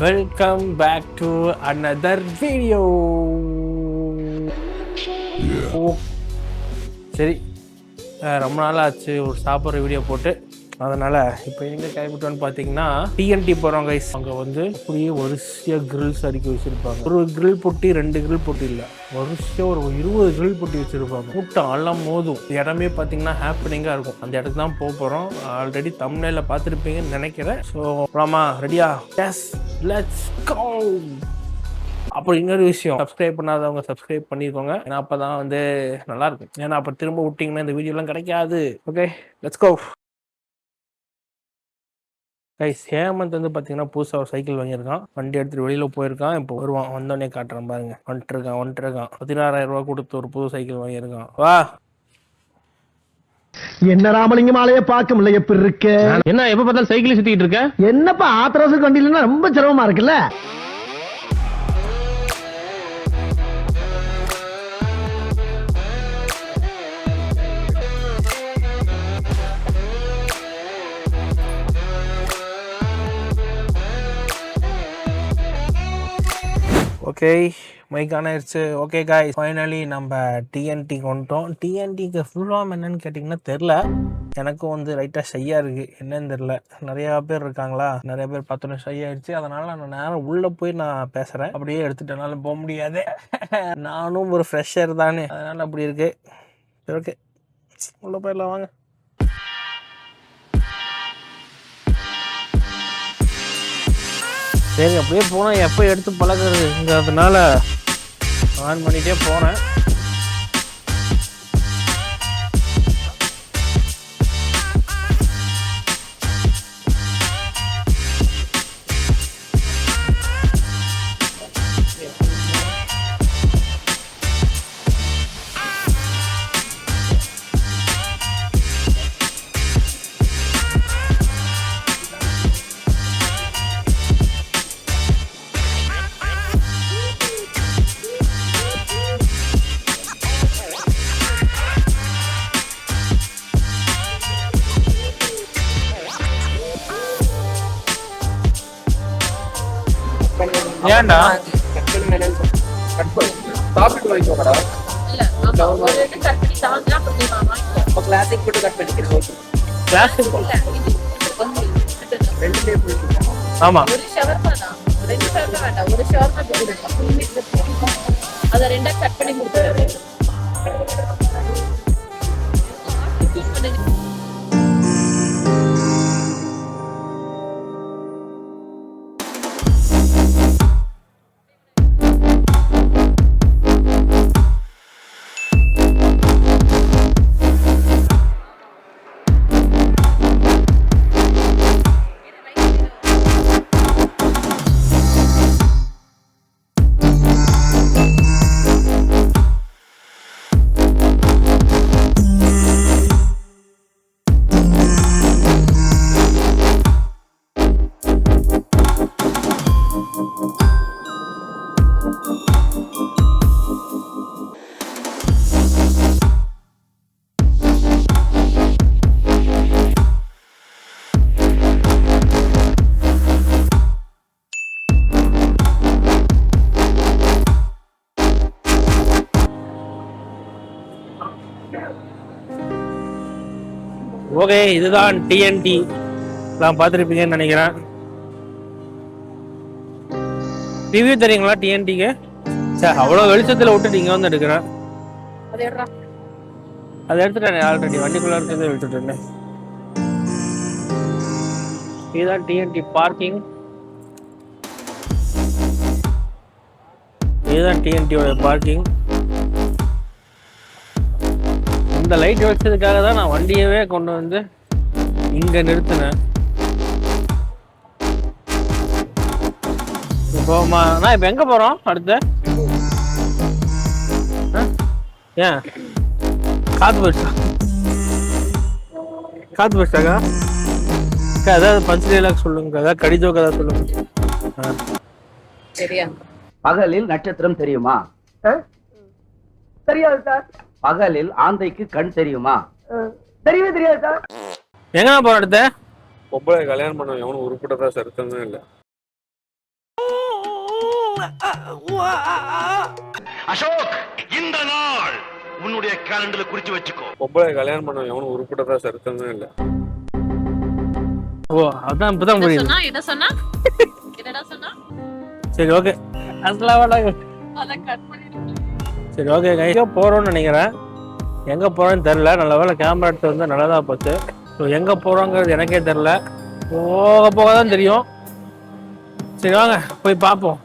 Welcome back to another video. சரி, ரொம்ப நாள் ஆச்சு ஒரு சாப்பிட்ற வீடியோ போட்டு. அதனால் இப்போ எங்கே கிளம்பிட்டோன்னு பார்த்தீங்கன்னா டிஎன்டி போகிறோம் கைஸ். அங்கே வந்து அப்படியே வரிசையாக கிரில்ஸ் அடுக்கி வச்சுருப்பாங்க. ஒரு கிரில் பொட்டி 2 கிரில் பொட்டி இல்லை, வரிசையாக ஒரு 20 கிரில் பொட்டி வச்சுருப்பாங்க. கூட்டம் எல்லாம் மோதும். இடமே பார்த்தீங்கன்னா ஹாப்பனிங்காக இருக்கும். அந்த இடத்துக்கு தான் போக போகிறோம். ஆல்ரெடி தம்ப்நெயில்ல பார்த்துருப்பீங்கன்னு நினைக்கிறேன். ஸோ ராமா ரெடியா? Yes, let's go. அப்புறம் இன்னொரு விஷயம், சப்ஸ்கிரைப் பண்ணாதவங்க சப்ஸ்கிரைப் பண்ணிக்கோங்க. ஏன்னா அப்போ தான் வந்து நல்லாயிருக்கும். ஏன்னா அப்போ திரும்ப விட்டிங்கன்னா இந்த வீடியோலாம் கிடைக்காது. Okay, let's go. Guys, Hemanth வந்து பார்த்தீங்கன்னா புதுசாக ஒரு சைக்கிள் வாங்கியிருக்கான். வண்டி எடுத்துகிட்டு வெளியில் போயிருக்கான். இப்போ வருவான், வந்தோடனே காட்டுறேன் பாருங்க. வந்துட்டுருக்கான் 16,000 ரூபா கொடுத்து ஒரு புது சைக்கிள் வாங்கியிருக்கான். வா. என்ன ராமலிங்கமாலையே பார்க்க முடியல, எப்படி இருக்க? என்ன எப்ப பார்த்தாலும் சைக்கிள் சுத்திட்டு இருக்க? என்னப்பா ஆத்திரவசம் வண்டியிலன்னா ரொம்ப சிரமமா இருக்குல்ல. ஓகே, மைக் ஆன் ஆயிடுச்சு. ஓகே காய்ஸ், ஃபைனலி நம்ம டிஎன்டிக்கு வந்துட்டோம். டிஎன்டிக்கு ஃபுல் ஃபார்ம் என்னன்னு கேட்டிங்கன்னா தெரில. எனக்கும் வந்து லைட்டாக ஷையாக இருக்குது, என்னன்னு தெரில. நிறையா பேர் இருக்காங்களா, நிறைய பேர் பார்த்தோன்னே ஷை ஆயிடுச்சு. அதனால் நான் நேரம் உள்ளே போய் நான் பேசுகிறேன். அப்படியே எடுத்துட்டனால போக முடியாது. நானும் ஒரு ஃப்ரெஷர் தானே, அதனால் அப்படி இருக்குது. சரி, ஓகே, உள்ளே போயிடலாம் வாங்க. சரி, அப்படியே போனால் எப்போ எடுத்து பழகிறதுங்கிறதுனால ஆன் பண்ணிகிட்டே போனேன். ஏன்டா சாப்பிட்டு வாங்கிக்கோடா. கிளாசிக் ஆமா, அதை ரெண்டா கட் பண்ணி கொடுத்துருவேன். ஓகே, இதுதான் டிஎன்டி. நான் பார்த்துருப்பீங்கன்னு நினைக்கிறேன். ரிவ்யூ தெரியுங்களா டிஎன்டிக்கு? சார், அவ்வளோ வெளிச்சத்தில் விட்டு இங்கே வந்து எடுக்கிறேன். அதை எடுத்துட்டேன் ஆல்ரெடி, வண்டிக்குள்ளே இருக்கிறதே விட்டுட்டேன். இதுதான் டிஎன்டி பார்க்கிங். இதுதான் டிஎன்டியோட பார்க்கிங். இந்த லைட் வச்சதுக்காக தான் நான் வண்டியவே கொண்டு வந்து இங்க நிறுத்தினேன். இப்போ நான் இப்போ எங்க போறோம் அடுத்து? ஏன் காத்து போயிடுச்சாக்கா? ஏதாவது பஞ்ச் டைலாக் சொல்லுங்க, ஏதாவது கடிதோ கதை சொல்லுங்க. சரியா? பகலில் நட்சத்திரம் தெரியுமா? தெரியாது சார். பகலில் ஆந்தைக்கு கண் தெரியுமா? தெரியவே தெரியாது சார். எங்க போற அடுத்த? பொம்பளை கல்யாணம் பண்ண எவனும் உருப்பிட்டதா சரித்தமே இல்லை. அசோக், இந்த நாள் உன்னுடைய கேலண்டர்ல குறிச்சு வச்சுக்கோ. பொம்பளை கல்யாணம் பண்ண எவனும் உருப்பிட்டதா சரித்தமே இல்லை. ஓ அதான் இப்பதான் புரியுது. என்ன சொன்னா என்னடா சொன்னா? சரி ஓகே அஸ்லாம். அத கட் பண்ணிடுங்க. சரி ஓகே எங்கே போகிறோன்னு நினைக்கிறேன். எங்கே போகிறோன்னு தெரில. நல்ல வேலை கேமரா எடுத்து வந்து நல்லதாக போச்சு. ஸோ எங்கே போகிறோங்கிறது எனக்கே தெரில. போக போக தான் தெரியும். சரி வாங்க போய் பார்ப்போம்.